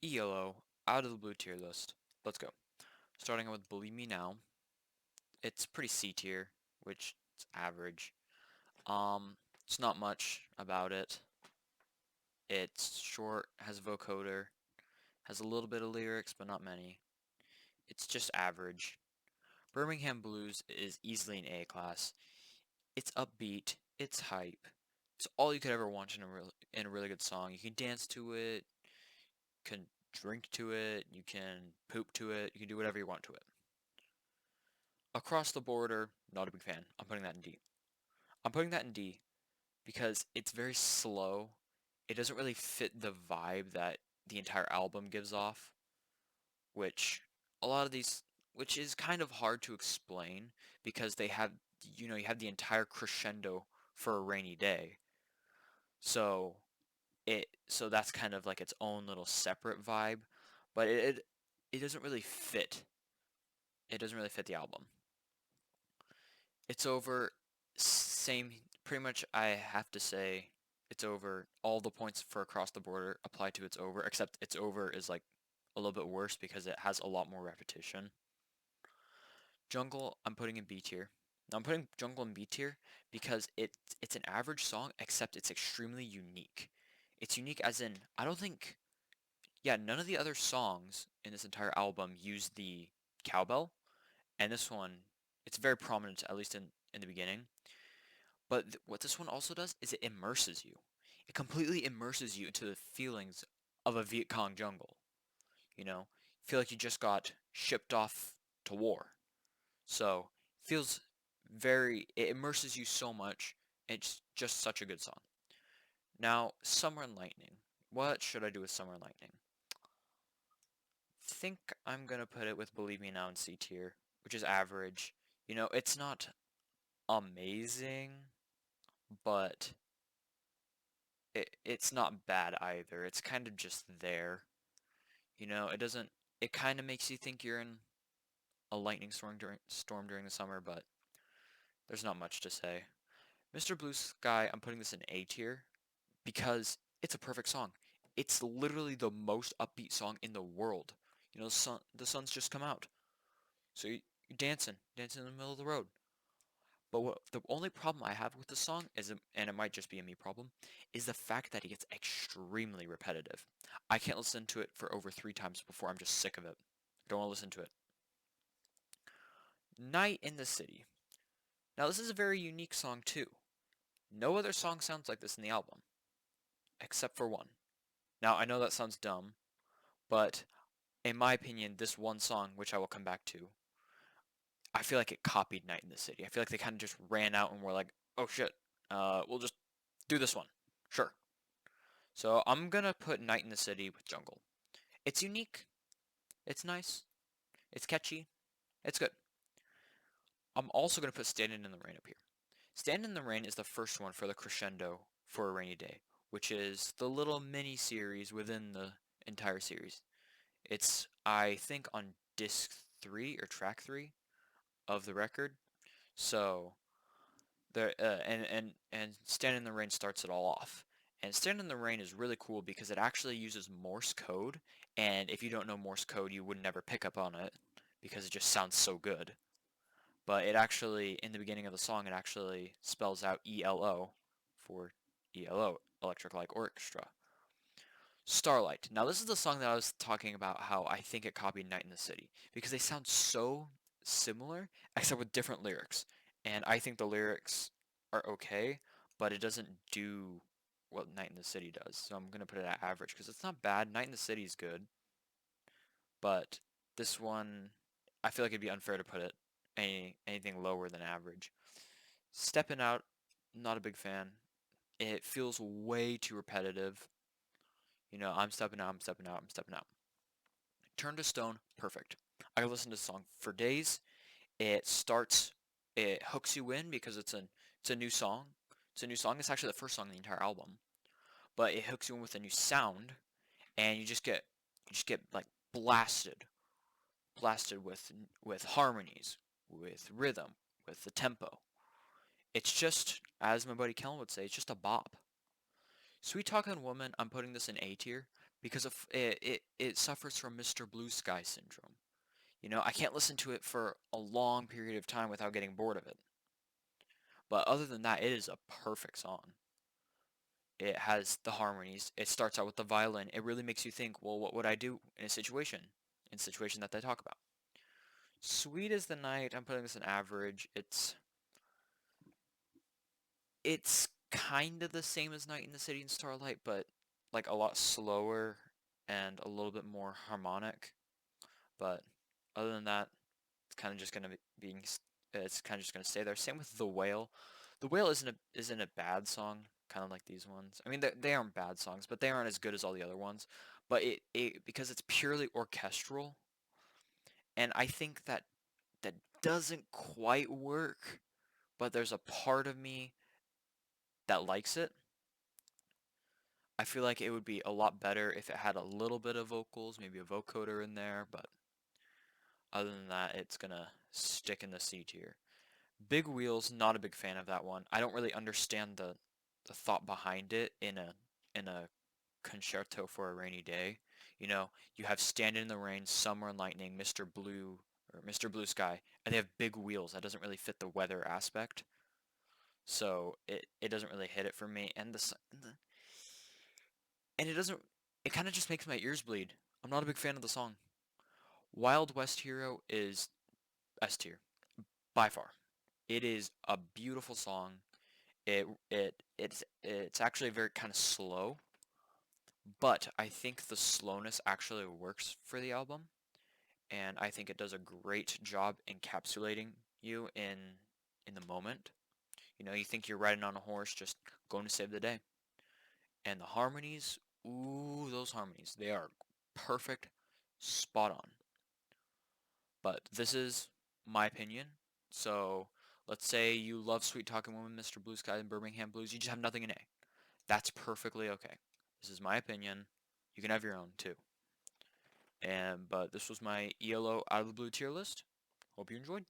ELO, out of the blue tier list. Let's go. Starting with Believe Me Now. It's pretty C tier, which is average. It's not much about it. It's short, has a vocoder, has a little bit of lyrics, but not many. It's just average. Birmingham Blues is easily an A class. It's upbeat, it's hype. It's all you could ever want in a really good song. You can dance to it, can drink to it, you can poop to it, you can do whatever you want to it. Across the Border, not a big fan. I'm putting that in D. I'm putting that in D because it's very slow. It doesn't really fit the vibe that the entire album gives off, which a lot of these, which is kind of hard to explain because they have, you have the entire crescendo for a rainy day. So so that's kind of like its own little separate vibe, but it doesn't really fit. It doesn't really fit the album. It's over. Same, pretty much. I have to say, it's over. All the points for Across the Border apply to It's Over, except It's Over is like a little bit worse because it has a lot more repetition. Jungle, I'm putting in B tier. Now I'm putting Jungle in B tier because it's an average song, except it's extremely unique. It's unique as in, I don't think, yeah, none of the other songs in this entire album use the cowbell, and this one, it's very prominent, at least in the beginning. But what this one also does is it immerses you. It completely immerses you into the feelings of a Viet Cong jungle. You feel like you just got shipped off to war. So, feels it immerses you so much. It's just such a good song. Now, Summer and Lightning. What should I do with Summer and Lightning? Think I'm gonna put it with Believe Me Now in C tier, which is average. It's not amazing, but it's not bad either. It's kind of just there. It doesn't. It kind of makes you think you're in a lightning storm during the summer, but there's not much to say. Mr. Blue Sky, I'm putting this in A tier because it's a perfect song. It's literally the most upbeat song in the world. The sun's just come out, so you're dancing in the middle of the road. But the only problem I have with the song is, and it might just be a me problem, is the fact that it gets extremely repetitive. I can't listen to it for over 3 times before I'm just sick of it. I don't want to listen to it. Night in the City. Now this is a very unique song too. No other song sounds like this in the album, except for one. Now I know that sounds dumb, but in my opinion, this one song, which I will come back to, I feel like it copied Night in the City. I feel like they kind of just ran out and were like, oh shit, we'll just do this one. Sure. So I'm gonna put Night in the City with Jungle. It's unique, it's nice, it's catchy, it's good. I'm also gonna put Standing in the Rain up here. Stand in the Rain is the first one for the crescendo for a rainy day, which is the little mini series within the entire series. It's, I think, on disc 3 or track 3 of the record. So there and Stand in the Rain starts it all off. And Stand in the Rain is really cool because it actually uses Morse code, and if you don't know Morse code, you would never pick up on it because it just sounds so good. But it actually, in the beginning of the song, it actually spells out ELO for ELO, Electric Light Orchestra. Starlight. Now this is the song that I was talking about how I think it copied Night in the City because they sound so similar except with different lyrics. And I think the lyrics are okay, but it doesn't do what Night in the City does. So I'm gonna put it at average because it's not bad. Night in the City is good, but this one I feel like it'd be unfair to put it anything lower than average. Stepping Out, not a big fan. It feels way too repetitive. I'm stepping out, I'm stepping out, I'm stepping out. Turn to Stone, perfect. I can listen to this song for days. It starts, it hooks you in because it's a new song. It's a new song. It's actually the first song in the entire album, but it hooks you in with a new sound, and you just get like blasted with harmonies, with rhythm, with the tempo. It's just, as my buddy Kellen would say, it's just a bop. Sweet Talking Woman, I'm putting this in A tier because of it suffers from Mr. Blue Sky syndrome. You know, I can't listen to it for a long period of time without getting bored of it. But other than that, it is a perfect song. It has the harmonies. It starts out with the violin. It really makes you think, well, what would I do in a situation that they talk about? Sweet as the Night, I'm putting this in average. It's kind of the same as Night in the City and Starlight, but like a lot slower and a little bit more harmonic. But other than that, it's kind of just gonna be it's kind of just gonna stay there. Same with The Whale. The Whale isn't a bad song, kind of like these ones. I mean, they aren't bad songs, but they aren't as good as all the other ones. But it because it's purely orchestral, and I think that doesn't quite work. But there's a part of me that likes it. I feel like it would be a lot better if it had a little bit of vocals, maybe a vocoder in there, but other than that, it's gonna stick in the C tier. Big Wheels, not a big fan of that one. I don't really understand the thought behind it in a concerto for a rainy day. You know, you have Stand in the Rain, Summer and Lightning, Mr. Blue or Mr. Blue Sky, and they have big wheels. That doesn't really fit the weather aspect. So it doesn't really hit it for me. And it doesn't it kind of just makes my ears bleed. I'm not a big fan of the song. Wild West Hero is S tier by far. It is a beautiful song. It's actually very kind of slow, but I think the slowness actually works for the album, and I think it does a great job encapsulating you in the moment. You know, you think you're riding on a horse just going to save the day. And the harmonies, ooh, those harmonies, they are perfect, spot on. But this is my opinion. So let's say you love Sweet Talking Woman, Mr. Blue Sky, and Birmingham Blues. You just have nothing in A. That's perfectly okay. This is my opinion. You can have your own too. But this was my ELO out of the blue tier list. Hope you enjoyed.